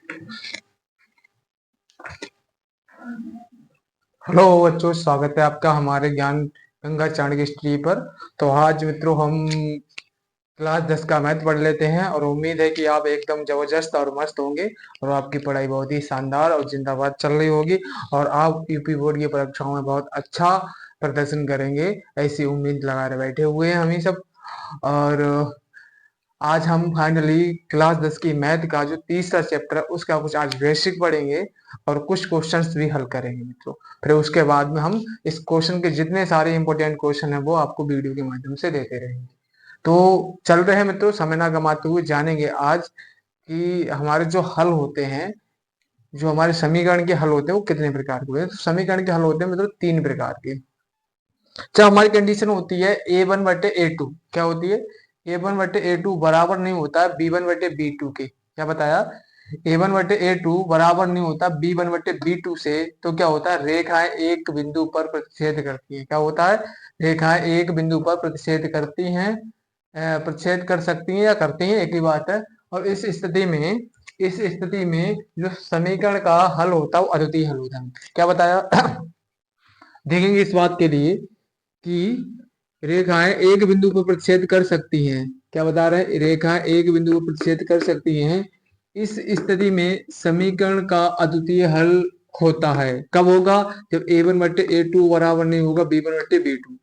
Hello बच्चों, स्वागत है आपका हमारे ज्ञान गंगा चाणक्य हिस्ट्री पर। तो आज मित्रों हम क्लास 10 का मैथ पढ़ लेते हैं और उम्मीद है कि आप एकदम जबरदस्त और मस्त होंगे और आपकी पढ़ाई बहुत ही शानदार और जिंदाबाद चल रही होगी और आप यूपी बोर्ड की परीक्षाओं में बहुत अच्छा प्रदर्शन करेंगे, ऐसी उम्मीद लगाए बैठे हुए हैं हम ही सब। और आज हम फाइनली क्लास 10 की मैथ का जो तीसरा चैप्टर है उसका कुछ आज बेसिक पढ़ेंगे और कुछ क्वेश्चंस भी हल करेंगे मित्रों। फिर उसके बाद में हम इस क्वेश्चन के जितने सारे इंपॉर्टेंट क्वेश्चन है वो आपको वीडियो के माध्यम से देते रहेंगे। तो चल रहे हैं मित्रों, समय ना गंवाते हुए जानेंगे आज कि हमारे जो हल होते हैं, जो हमारे समीकरण के हल होते हैं वो कितने प्रकार के होते हैं। तो समीकरण के हल होते हैं मित्रों तीन प्रकार के। जब हमारी कंडीशन होती है A1/A2, क्या होती है? A1/A2 बराबर नहीं होता B1/B2 के। क्या बताया? A1/A2 बराबर नहीं होता B1/B2 से। तो क्या होता है? रेखाएं एक बिंदु पर प्रतिच्छेद करती हैं। क्या होता है? रेखाएं एक बिंदु पर प्रतिच्छेद करती हैं, प्रतिच्छेद कर सकती हैं या करती हैं, एक ही बात है। और इस स्थिति में जो समीकरण का हल होता है वो अद्वितीय हल होता है। क्या बताया? देखेंगे इस बात के लिए कि रेखाएं एक बिंदु पर प्रतिच्छेद कर सकती हैं। क्या बता रहे हैं? रेखाएं एक बिंदु पर प्रतिच्छेद कर सकती हैं। इस स्थिति में समीकरण का अद्वितीय हल होता है। कब होगा? जब A1/A2 बराबर नहीं होगा B1/B2।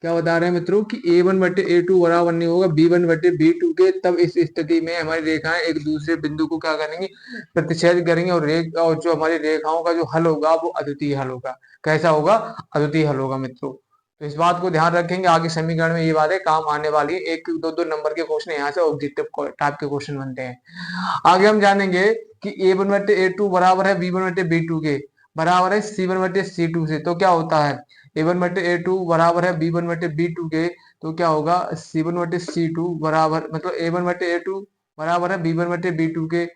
क्या बता रहे हैं मित्रों कि A1/A2 बराबर नहीं होगा B1/B2 के। तब इस स्थिति में हमारी रेखाएं एक दूसरे बिंदु को क्या करेंगी? प्रतिच्छेद करेंगे और जो हमारी रेखाओं का जो हल होगा वो अद्वितीय हल होगा। कैसा होगा? अद्वितीय हल होगा मित्रों। तो इस बात को ध्यान रखेंगे, आगे समीकरण में ये बातें काम आने वाली है। एक दो दो नंबर के क्वेश्चन यहाँ से ऑब्जेक्टिव टाइप के क्वेश्चन बनते हैं। आगे हम जानेंगे कि A1/A2 बराबर है B1/B2 के, बराबर है C1/C2 से। तो क्या होता है? A1/A2 बराबर है B1/B2 के। तो क्या होगा? C1/C2 बराबर, मतलब A1/A2 बराबर है B1/B2 के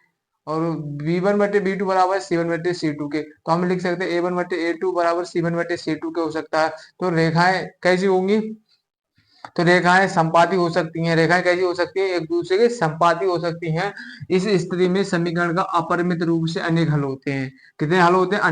और B1/B2 बराबर है C1/C2 के। तो हम लिख सकते हैं A1/A2 बराबर C1/C2 के हो सकता है। तो रेखाएं कैसी होंगी? तो रेखाएं संपाती हो सकती हैं। रेखाएं कैसी हो सकती हैं? एक दूसरे के संपाती हो सकती हैं। इस स्थिति में समीकरण का अपरिमित रूप से अनेक हल होते हैं। कितने हल होते हैं?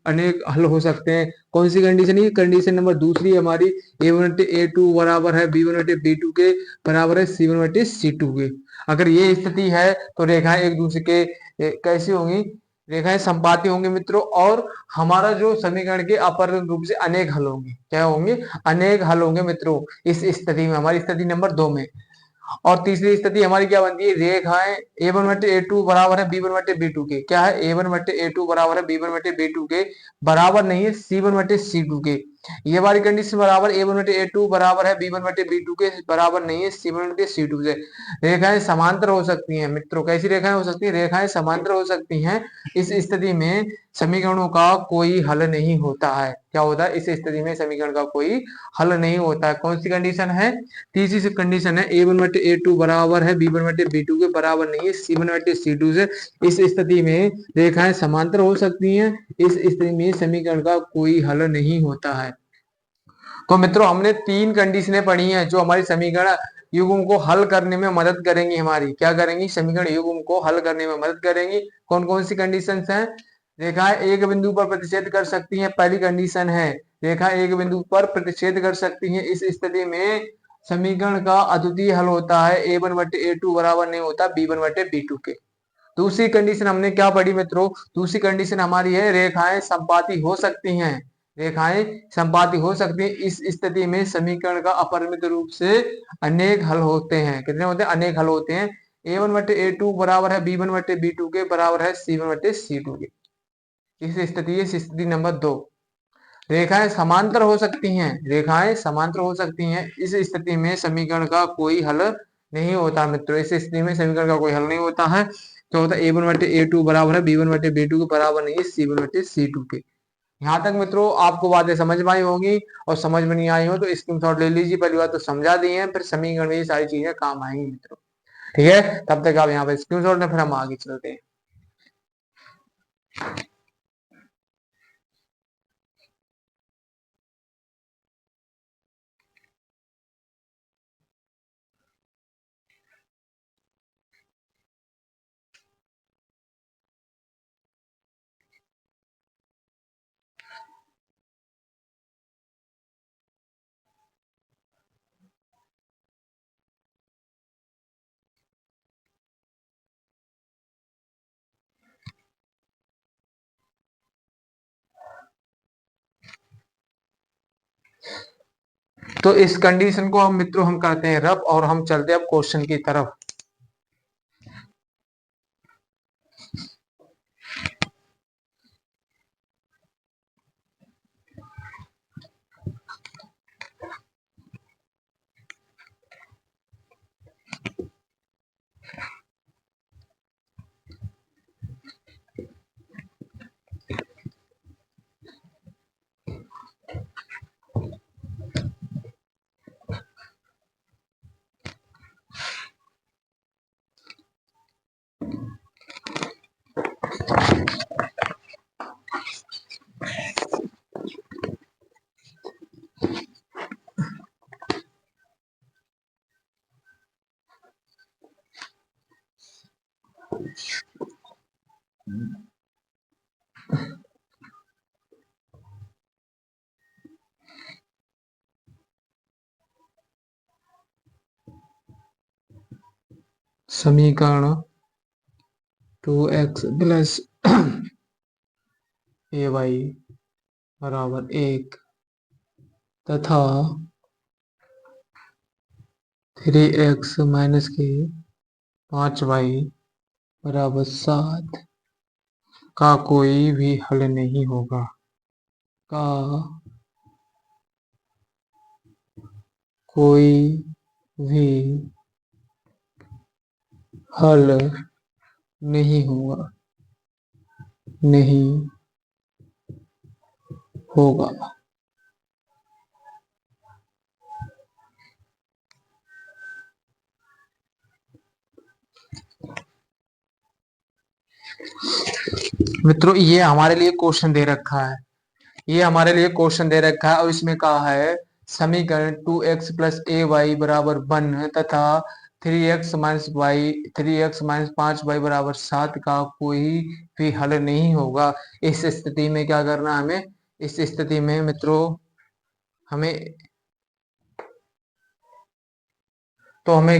अनेक हल हो सकते हैं। कौन सी कंडीशन? ये कंडीशन नंबर दूसरी हमारी। A1/A2 बराबर है B1/B2 के, बराबर है C1/C2 के। अगर ये स्थिति है तो रेखाएं एक दूसरे के कैसी होंगी? रेखाएं संपाती होंगी मित्रों। और हमारा जो समीकरण के अपरिमित रूप से अनेक हल होंगे। क्या होंगे? अनेक हल होंगे मित्रों इस स्थिति में, हमारी स्थिति नंबर 2 में। और तीसरी स्थिति हमारी क्या बनती है? रेखाएं A1/A2 बराबर है B1/B2 के। क्या है? A1/A2 बराबर है B1/B2 के, बराबर नहीं है C1/C2 के। ये वाली कंडीशन बराबर A1/A2 बराबर है B1/B2 के, बराबर नहीं है C1/C2 से। रेखाएं समांतर हो सकती हैं मित्रों। कैसी रेखाएं हो सकती हैं? रेखाएं समांतर हो सकती हैं। इस स्थिति में समीकरणों का कोई हल नहीं होता है। क्या होता है? इस स्थिति में समीकरण का कोई हल नहीं होता है। कौन सी कंडीशन है? तीसरी कंडीशन है A1/A2 बराबर है B1/B2 के, बराबर नहीं है C1/C2 से। इस स्थिति में रेखाएं समांतर हो सकती हैं। इस स्थिति में समीकरण का कोई हल नहीं होता है। तो मित्रों हमने तीन कंडीशनें पढ़ी हैं जो हमारी समीकरण युग्म को हल करने में मदद करेंगी। हमारी क्या करेंगी? समीकरण युग्म को हल करने में मदद करेंगी। कौन कौन सी कंडीशंस हैं? रेखाएं एक बिंदु पर प्रतिच्छेद कर सकती हैं, पहली कंडीशन है। रेखाएं एक बिंदु पर प्रतिच्छेद कर सकती हैं। इस स्थिति में समीकरण का अद्वितीय हल होता है A1/A2 बराबर नहीं होता B1/B2 के। दूसरी कंडीशन हमने क्या पढ़ी मित्रों? दूसरी कंडीशन हमारी है रेखाएं संपाती हो सकती हैं। रेखाएं संपाती हो सकती हैं। इस स्थिति में समीकरण का अपरिमित रूप से अनेक हल होते हैं। कितने होते हैं? अनेक हल होते हैं। A1/A2 बराबर है B1/B2 के, बराबर है C1/C2 के। इस स्थिति नंबर 2। रेखाएं समांतर हो सकती हैं। रेखाएं समांतर हो सकती हैं। इस स्थिति में समीकरण का कोई हल नहीं होता मित्रों। इस स्थिति में समीकरण का कोई हल नहीं होता है। तो होता है A1/A2 बराबर है B1/B2 के, बराबर नहीं है C1/C2 के। यहाँ तक मित्रों आपको बातें समझ में आई होंगी, और समझ में नहीं आई हो तो स्क्रीनशॉट ले लीजिए। पहली बात तो समझा दी है, फिर समीकरण में ये सारी चीजें काम आएंगी मित्रों। ठीक है, तब तक आप यहाँ पे स्क्रीनशॉट लें, फिर हम आगे चलते हैं। तो इस कंडीशन को हम मित्रों हम करते हैं रब, और हम चलते हैं अब क्वेश्चन की तरफ। समीकरण 2x प्लस ए वाई बराबर 1 तथा 3x माइनस के 5y बराबर 7 का कोई भी हल नहीं होगा, का कोई भी हल नहीं होगा, नहीं होगा। मित्रों ये हमारे लिए क्वेश्चन दे रखा है, ये हमारे लिए क्वेश्चन दे रखा है, और इसमें कहा है समीकरण 2x प्लस ए वाई बराबर 1 तथा 3x minus Y 3x minus 5y बराबर 7 का कोई भी हल नहीं होगा। इस स्थिति में क्या करना है हमें, इस स्थिति में मित्रों हमें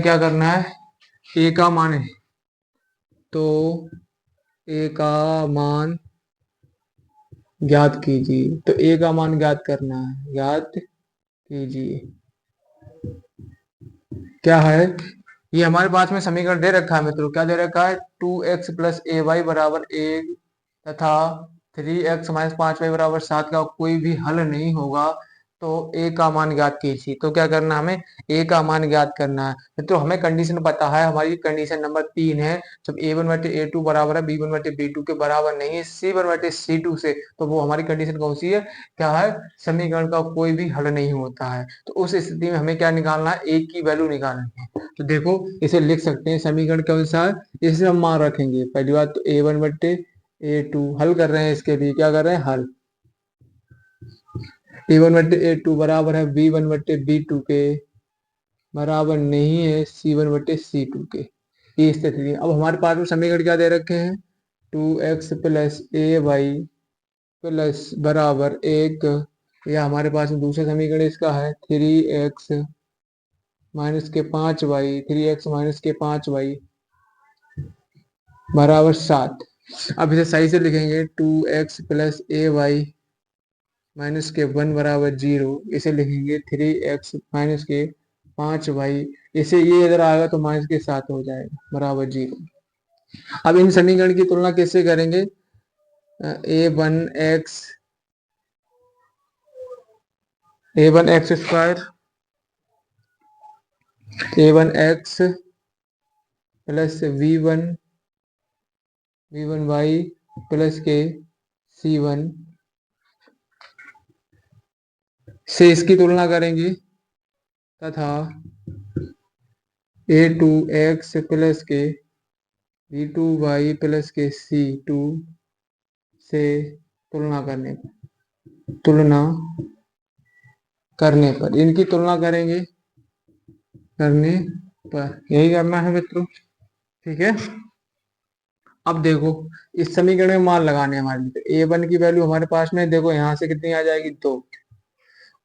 क्या करना है, ए का मान है तो ए का मान ज्ञात कीजिए। तो ए का मान ज्ञात करना है, ज्ञात कीजिए। क्या है, ये हमारे पास में समीकरण दे रखा है मित्रों, क्या दे रखा है, 2x प्लस ए वाई बराबर 1 तथा 3x माइनस 5y बराबर 7 का कोई भी हल नहीं होगा, तो ए का मान ज्ञात कीजिए। तो क्या करना हमें, ए का मान ज्ञात करना है। तो हमें कंडीशन पता है, हमारी कंडीशन नंबर 3 है, जब a1/a2 बराबर है b1/b2 के बराबर नहीं है c1/c2 से, तो वो हमारी कंडीशन कौन सी है, क्या है, समीकरण का कोई भी हल नहीं होता है। तो उस स्थिति में हमें क्या निकालना है, ए की वैल्यू निकालनी है। तो देखो इसे लिख सकते हैं समीकरण के अनुसार, इसे हम मान रखेंगे। पहली बात तो a1/a2 हल कर रहे हैं, इसके लिए क्या कर रहे हैं, हल। a1/a2 बराबर है b1/b2 के बराबर नहीं है c1/c2 के। ये स्थिति है। अब हमारे पास में समीकरण क्या दे रखे हैं, 2x प्लस ए वाई प्लस बराबर 1, या हमारे पास में दूसरा समीकरण इसका है 3x माइनस के 5y 3x माइनस के 5y बराबर 7। अब इसे सही से लिखेंगे, 2x प्लस ए वाई माइनस के 1 बराबर 0, इसे लिखेंगे 3x माइनस के 5y, इसे ये इधर आएगा तो माइनस के 7 हो जाएगा बराबर 0। अब इन समीकरण की तुलना कैसे करेंगे, a1x square a1x plus v1y plus के c1 से इसकी तुलना करेंगे, तथा a2x प्लस के v2y प्लस के c2 से तुलना करने पर इनकी तुलना करेंगे, करने पर यही करना है मित्रों, ठीक है। अब देखो इस समीकरण में मान लगाने हैं हमारे लिए, a1 की वैल्यू हमारे पास में देखो यहाँ से कितनी आ जाएगी 2,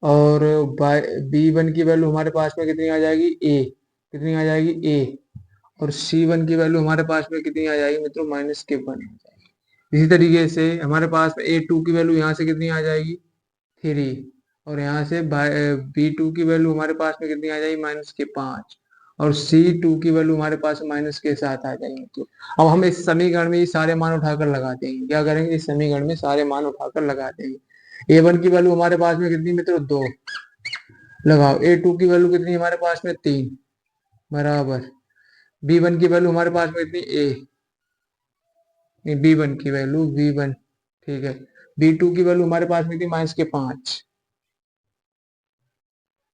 और b1 की वैल्यू हमारे पास में कितनी आ जाएगी, a कितनी आ जाएगी a, और c1 की वैल्यू हमारे पास में कितनी आ जाएगी मित्रों, माइनस के 1। इसी तरीके से हमारे पास में a2 की वैल्यू यहाँ से कितनी आ जाएगी 3, और यहाँ से B2 की वैल्यू हमारे पास में कितनी आ जाएगी, -5, और C2 की वैल्यू हमारे पास -7 आ जाएंगे। तो अब हम इस समीकरण में ये सारे मान उठाकर लगा देंगे। क्या करेंगे, इस समीकरण में सारे मान उठाकर लगा देंगे। A1 की वैल्यू हमारे पास में कितनी मित्रों, 2 लगाओ। A2 की वैल्यू कितनी हमारे पास में, 3 बराबर। B1 की वैल्यू हमारे पास में कितनी, B1 की वैल्यू V1, ठीक है। B2 की वैल्यू हमारे पास में थी -5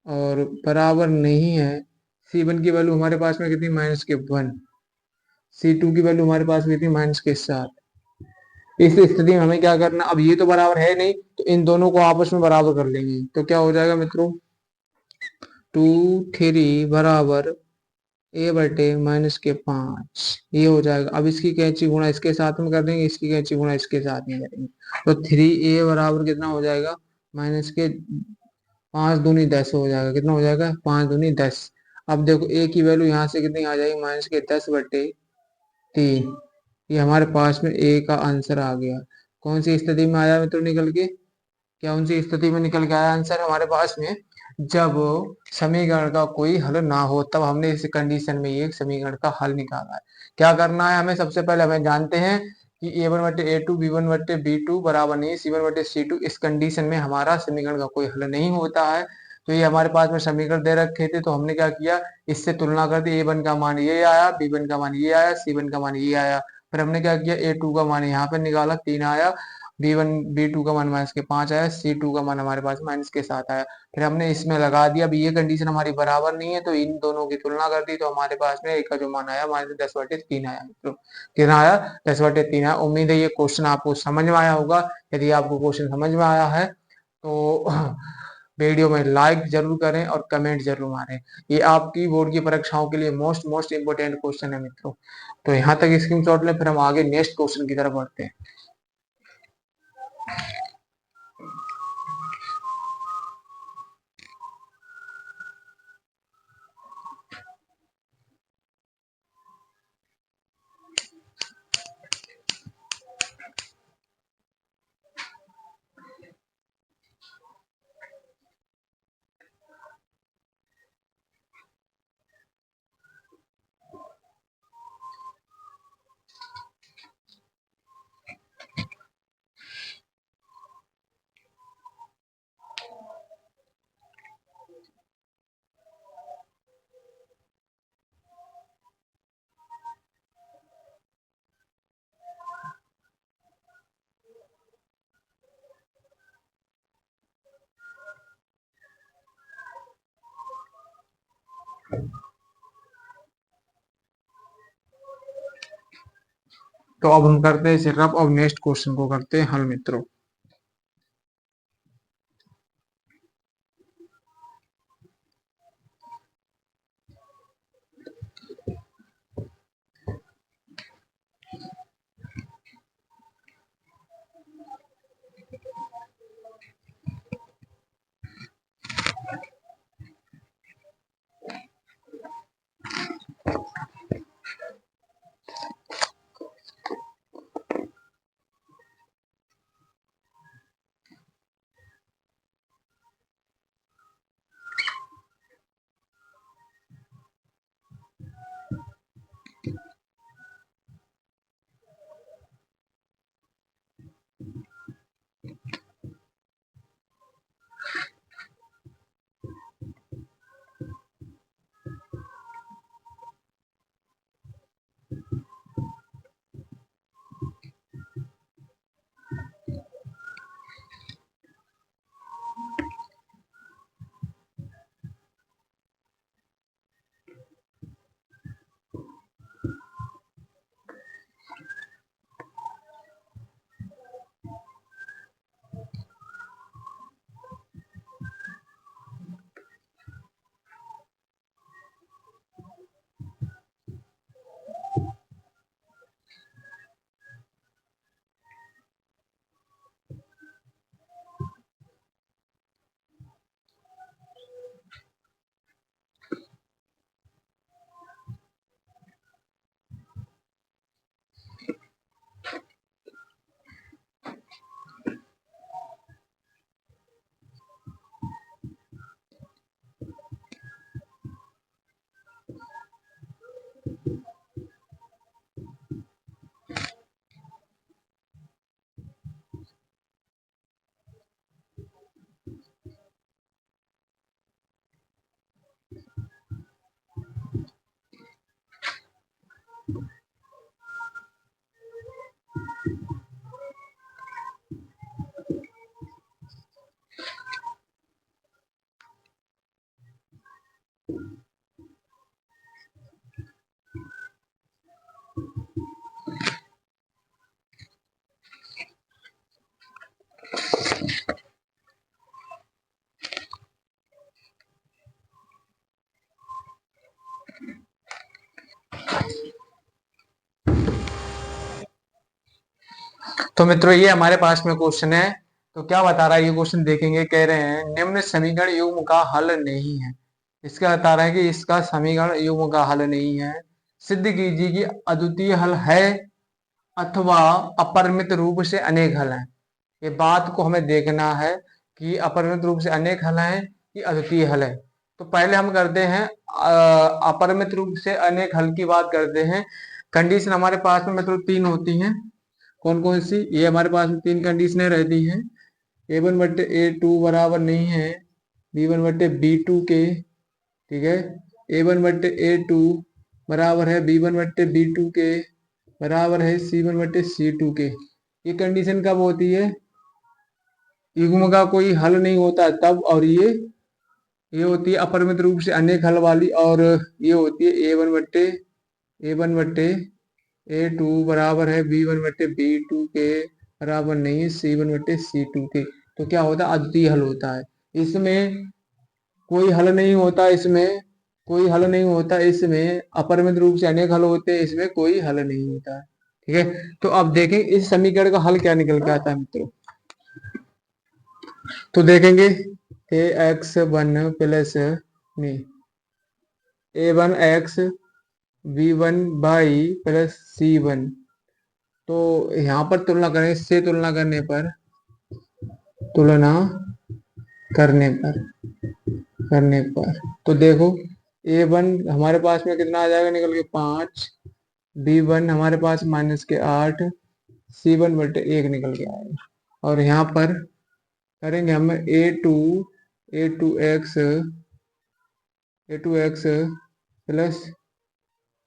और बराबर नहीं है। C1 की वैल्यू हमारे पास में कितनी, -1। C2 की वैल्यू हमारे पास में थी -7। इस स्थिति में हमें क्या करना, अब ये तो बराबर है नहीं, तो इन दोनों को आपस में बराबर कर लेंगे। तो क्या हो जाएगा मित्रों, 2 3 बराबर A/-5, ये हो जाएगा। अब इसकी कैंची गुणा इसके साथ में कर देंगे, इसकी कैंची गुणा इसके साथ में करेंगे। तो 3A बराबर कितना हो जाएगा, -5 दूनी 10 हो जाएगा। कितना हो जाएगा, 5 दूनी 10। अब देखो A की वैल्यू यहाँ से कितनी आ जाएगी, -10/3। ये हमारे पास में A का आंसर आ गया। कौन सी स्थिति में आया मित्रों निकल के, क्या उनसी स्थिति में निकल के आया आंसर हमारे पास में, जब समीकरण का कोई हल ना हो, तब हमने इस कंडीशन में ये समीकरण का हल निकाला है। क्या करना है हमें, सबसे पहले हमें जानते हैं कि A1/A2 B1/B2 बराबर नहीं C1/C2। इस कंडीशन में हमारा समीकरण का कोई हल नहीं होता है। तो ये हमारे पास में समीकरण दे रखे थे, तो हमने क्या किया, इससे तुलना कर दी। A1 का मान ये आया, B1 का मान ये आया, C1 का मान ये आया। फिर हमने क्या किया, A2 का मान यहाँ पे निकाला, 3 आया। B2 का मान -5 आया, C2 का मान हमारे पास -7 आया। फिर हमने इसमें लगा दिया। अब ये कंडीशन हमारी बराबर नहीं है, तो इन दोनों की तुलना कर दी, तो हमारे पास में एक का जो मान आया, -10/3 आया। तो कितना आया, 10/3 आया। उम्मीद है ये क्वेश्चन आपको समझ में आया होगा। यदि आपको क्वेश्चन समझ में आया है तो वीडियो में लाइक जरूर करें और कमेंट जरूर मारें। ये आपकी बोर्ड की परीक्षाओं के लिए मोस्ट इंपोर्टेंट क्वेश्चन है मित्रों। तो यहाँ तक स्क्रीनशॉट लें, फिर हम आगे नेक्स्ट क्वेश्चन की तरफ बढ़ते हैं। तो अब हम करते हैं इसे रब। अब नेक्स्ट क्वेश्चन को करते हैं हल मित्रों। तो मित्रों ये हमारे पास में क्वेश्चन है। तो क्या बता रहा है ये क्वेश्चन, देखेंगे। कह रहे हैं निम्न समीकरण युग्म का हल नहीं है। इसका बता रहा है कि इसका समीकरण युग्म का हल नहीं है। सिद्ध कीजिए कि अद्वितीय हल है अथवा अपरिमित रूप से अनेक हल हैं। ये बात को हमें देखना है कि अपरिमित रूप से अनेक हल हैं कि अद्वितीय हल है। तो पहले हम करते हैं अपरिमित रूप से अनेक हल की बात करते हैं। कंडीशन हमारे पास में मतलब तीन होती हैं। कौन कौन सी? ये हमारे पास में तीन कंडीशनें रहती हैं। A1/A2 बराबर नहीं है B1/B2 के। ठीक है। A1/A2 बराबर है B1/B2 के, बराबर है C1/C2 के। ये कंडीशन कब होती है? युग्म का कोई हल नहीं होता तब। और ये होती है अपरिमित रूप से अनेक हल वाली। और ये होती है A1/A2 बराबर है B1/B2 के, बराबर नहीं है C1/C2 के। तो क्या होता है? अद्वितीय हल होता है। इसमें कोई हल नहीं होता, इसमें कोई हल नहीं होता, इसमें अपरिमित रूप से अनेक हल होते हैं, इसमें कोई हल नहीं होता है। ठीक है। तो अब देखें इस समीकरण का हल क्या निकल के आता है मित्रों। तो देखेंगे AX1 प्लस नहीं A1X B1 प्लस C1। तो यहाँ पर तुलना करें, इससे तुलना करने पर, तुलना करने पर करने पर तो देखो A1 हमारे पास में कितना आ जाएगा निकल के 5, B1 हमारे पास -8, C1/1 निकल के आएगा। और यहाँ पर करेंगे हम A2X plus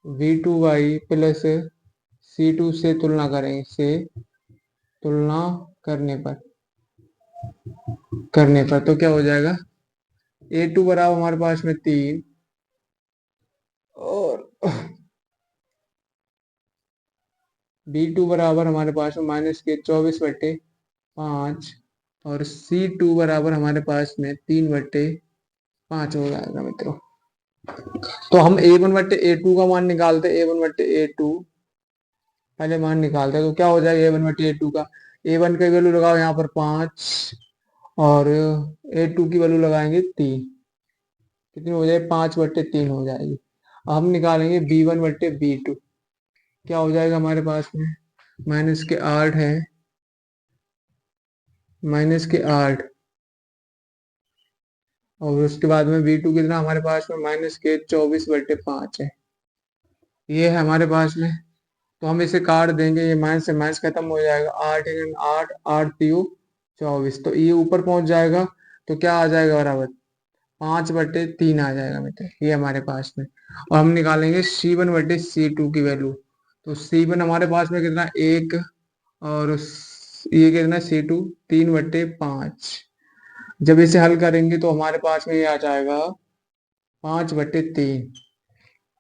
V2Y plus C2 से तुलना करेंगे, से तुलना करने पर तो क्या हो जाएगा? A2 बराबर हमारे पास में 3 और B2 बराबर हमारे पास में -24/5 और C2 बराबर हमारे पास में 3/5 हो जाएगा मित्रों। तो हम A1/A2 का मान निकालते हैं। A1/A2 पहले मान निकालते हैं। तो क्या हो जाएगा A1/A2 का? A1 की वैल्यू लगाओ यहाँ पर 5 और A2 की वैल्यू लगाएंगे 3। कितनी हो जाएगी? 5/3 हो जाएगी। अब हम निकालेंगे B1/B2। क्या हो जाएगा हमारे पास में? -8 है, -8 और उसके बाद में B2 कितना हमारे पास में -24/5 है। ये है हमारे पास में। तो हम इसे काट देंगे, ये माइनस से माइनस खत्म हो जाएगा। 8 8 8 3 24, तो ये ऊपर पहुंच जाएगा। तो क्या आ जाएगा? बराबर 5/3 आ जाएगा मित्र, ये हमारे पास में। और हम निकालेंगे C1/C2 की वैल्यू। तो C1 हमारे पास में कितना? 1 और ये कितना? C2 3/5। जब इसे हल करेंगे तो हमारे पास में ये आ जाएगा 5/3।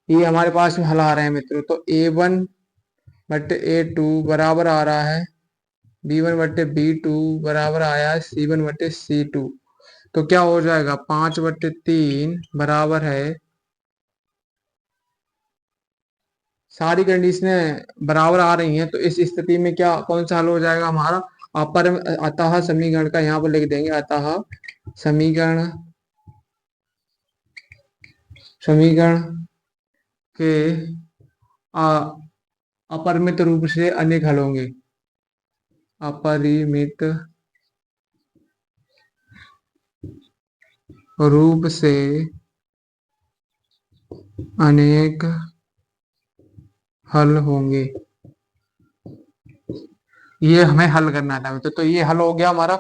ये हमारे पास में हल आ रहे हैं मित्रों। तो A1/A2 बराबर आ रहा है B1/B2 बराबर आया है C1/C2। तो क्या हो जाएगा? 5/3 बराबर है, सारी कंडीशनें बराबर आ रही हैं। तो इस स्थिति में क्या कौन सा हल हो जाएगा हमारा? अपर अतः समीकरण का यहाँ पर लिख देंगे। अतः समीकरण समीकरण के अपरिमित रूप से अनेक हल होंगे। अपरिमित रूप से अनेक हल होंगे। ये हमें हल करना था मित्रों। तो ये हल हो गया हमारा।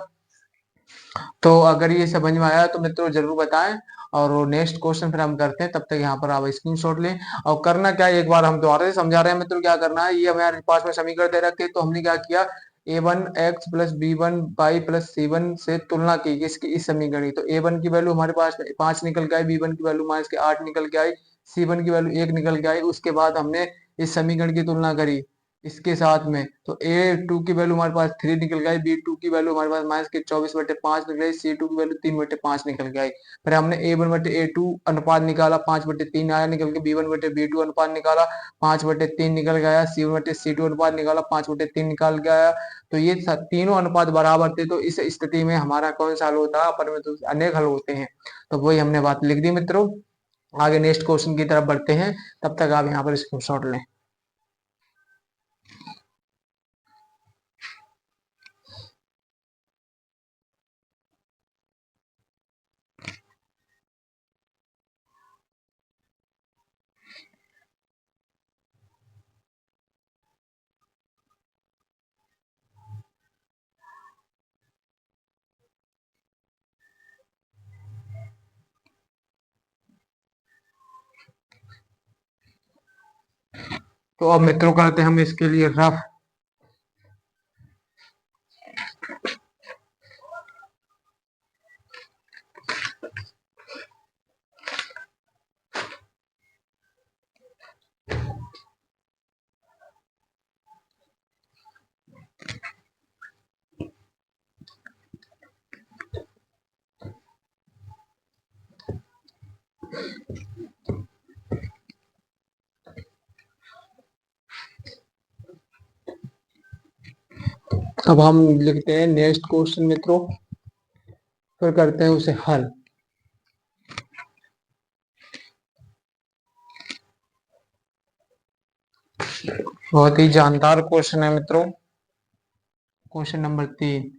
तो अगर ये समझ में आया तो मित्रों जरूर बताएं। और नेक्स्ट क्वेश्चन फिर हम करते हैं। तब तक यहाँ पर आप स्क्रीनशॉट लें। और करना क्या है, एक बार हम दोबारा से समझा रहे हैं मित्रों क्या करना है। ये हमारे पास में समीकरण दे रखे, तो हमने क्या किया? A1X plus B1Y plus C1 से तुलना की इसकी, इस समीकरण की। तो A1 की वैल्यू हमारे पास में 5 निकल के आई, B1 की वैल्यू -8 निकल के आई, C1 की वैल्यू 1 निकल के आई। उसके बाद हमने इस समीकरण की तुलना करी इसके साथ में, तो ए टू की वैल्यू हमारे पास 3 निकल गई, बी टू की वैल्यू हमारे पास -24/5 निकल गई, सी टू की वैल्यू 3/5 निकल गई। फिर हमने A1/A2 अनुपात निकाला, 5/3 आया निकल के, B1/B2 अनुपात निकाला, 5/3 निकल गया, C1/C2 अनुपात निकाला, 5/3 निकाल गया। तो ये तीनों अनुपात बराबर थे, तो इस स्थिति में हमारा कौन सा हल होता है, अपरिमित अनेक हल होते हैं। तो वही हमने बात लिख दी मित्रों। आगे नेक्स्ट क्वेश्चन की तरफ बढ़ते हैं, तब तक आप यहाँ पर स्क्रीनशॉट लें। तो अब मित्रों करते हैं हम इसके लिए रफ। अब हम लिखते हैं नेक्स्ट क्वेश्चन मित्रों, फिर करते हैं उसे हल। बहुत ही जानदार क्वेश्चन है मित्रों, क्वेश्चन नंबर 3।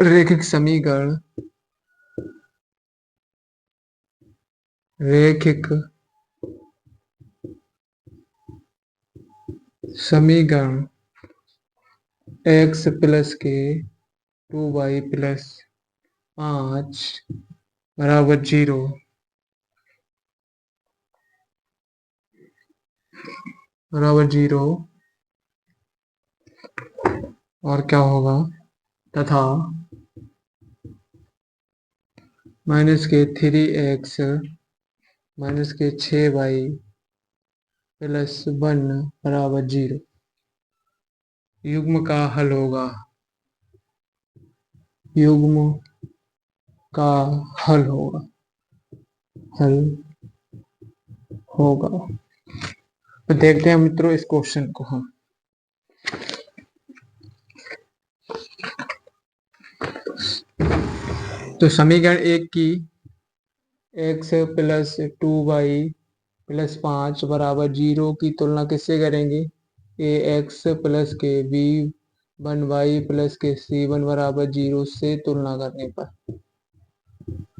रैखिक समीकरण, रैखिक समीकरण x प्लस के 2y प्लस 5 बराबर 0 बराबर 0 और क्या होगा, तथा माइनस के 3x माइनस के 6y प्लस 1 बराबर 0 युग्म का हल होगा, युग्म का हल होगा, हल होगा। तो देखते हैं मित्रों इस क्वेश्चन को हम। तो समीकरण 1 की x प्लस 2y प्लस 5 बराबर 0 की तुलना किससे करेंगे, ए एक्स प्लस के b1y प्लस के c1 बराबर 0 से तुलना करने पर,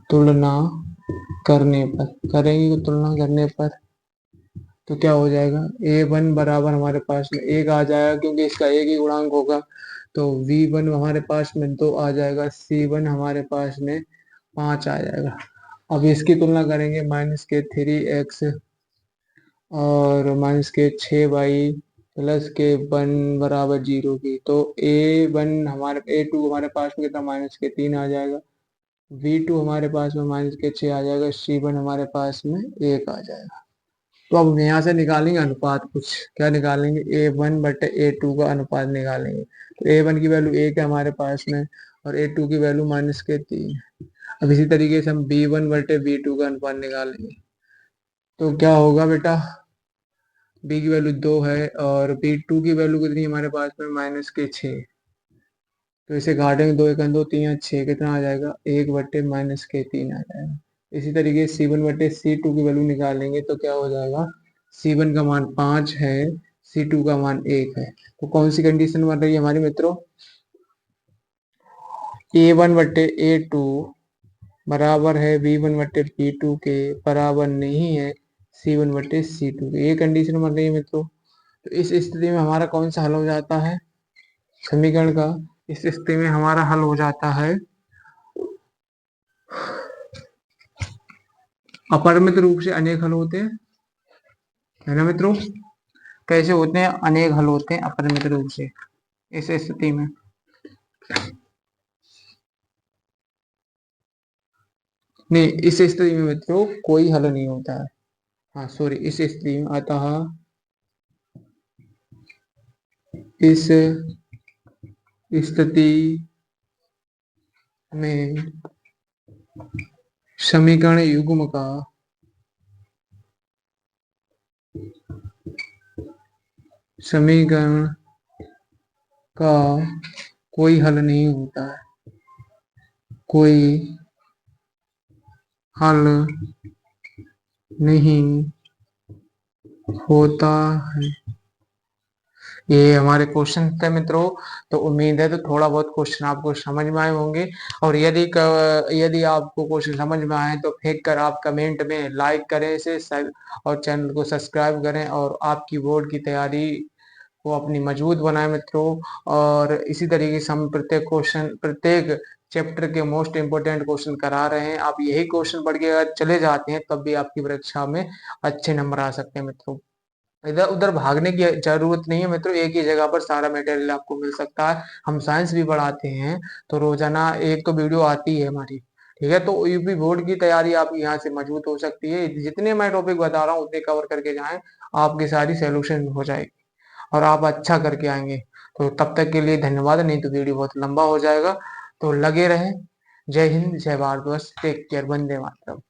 तुलना करने पर करेंगे, तुलना करने पर तो क्या हो जाएगा, a1 बराबर हमारे पास में 1 आ जाएगा क्योंकि इसका एक ही गुणांक होगा, तो v1 हमारे पास में 2 आ जाएगा, c1 हमारे पास में 5 आ जाएगा। अब इसकी तुलना करेंगे माइनस के 3x और माइनस के 6y प्लस के 1 बराबर 0 की, तो a1 हमारे a2 हमारे पास में कितना, माइनस के 3 आ जाएगा, v2 हमारे पास में माइनस के 6 आ जाएगा, c1 हमारे पास में 1 आ जाएगा। तो अब यहाँ से निकालेंगे अनुपात, कुछ क्या निकालेंगे, A1/A2 का अनुपात निकालेंगे। तो A1 की वैल्यू 1 है हमारे पास में और A2 की वैल्यू माइनस के 3। अब इसी तरीके से हम B1/B2 का अनुपात निकालेंगे। तो क्या होगा बेटा, B की वैल्यू 2 है और B2 की वैल्यू कितनी हमारे पास में, माइनस के 6। तो इसे घाटेंगे, 2 1 2 3 6, कितना आ जाएगा, 1/-के 3 आ जाएगा। इसी तरीके से C1/C2 की वैल्यू निकालेंगे तो क्या हो जाएगा, C1 का मान 5 है, C2 का मान 1 है। तो कौन सी कंडीशन बन रही है हमारी मित्रों, A1/A2 बराबर है B1/B2 के, बराबर नहीं है C1/C2 के, ये कंडीशन बन रही है मित्रों। तो इस स्थिति में हमारा कौन सा हल हो जाता है समीकरण का, इस स्थिति में हमारा हल हो जाता है अपरिमित रूप से अनेक हल होते हैं, है ना मित्रों। कैसे होते हैं, अनेक हल होते हैं अपरिमित रूप से इस स्थिति में। नहीं, इस स्थिति में मित्रों कोई हल नहीं होता है, हाँ सॉरी, इस स्थिति में, अतः इस स्थिति में समीकरण युग्म का समीकरण का कोई हल नहीं होता है, कोई हल नहीं होता है। ये हमारे क्वेश्चन थे मित्रों। तो उम्मीद है तो थोड़ा बहुत क्वेश्चन आपको समझ में आए होंगे। और यदि आपको क्वेश्चन समझ में आए तो फेंक कर आप कमेंट में लाइक करें इसे, और चैनल को सब्सक्राइब करें, और आपकी बोर्ड की तैयारी को अपनी मजबूत बनाए मित्रों। और इसी तरीके से हम प्रत्येक चैप्टर के मोस्ट इंपोर्टेंट क्वेश्चन करा रहे हैं। आप यही क्वेश्चन पढ़ के अगर चले जाते हैं तब भी आपकी परीक्षा में अच्छे नंबर आ सकते हैं मित्रों। इधर उधर भागने की जरूरत नहीं है मित्रों, एक ही जगह पर सारा मटेरियल आपको मिल सकता है। हम साइंस भी पढ़ाते हैं, तो रोजाना एक तो वीडियो आती है हमारी, ठीक है। तो यूपी बोर्ड की तैयारी आप यहाँ से मजबूत हो सकती है। जितने मैं टॉपिक बता रहा हूँ उतने कवर करके जाएं, आपकी सारी सोल्यूशन हो जाएगी और आप अच्छा करके आएंगे। तो तब तक के लिए धन्यवाद, नहीं तो वीडियो बहुत लंबा हो जाएगा। तो लगे रहें। जय हिंद, जय भारत, टेक केयर, वंदे मातरम।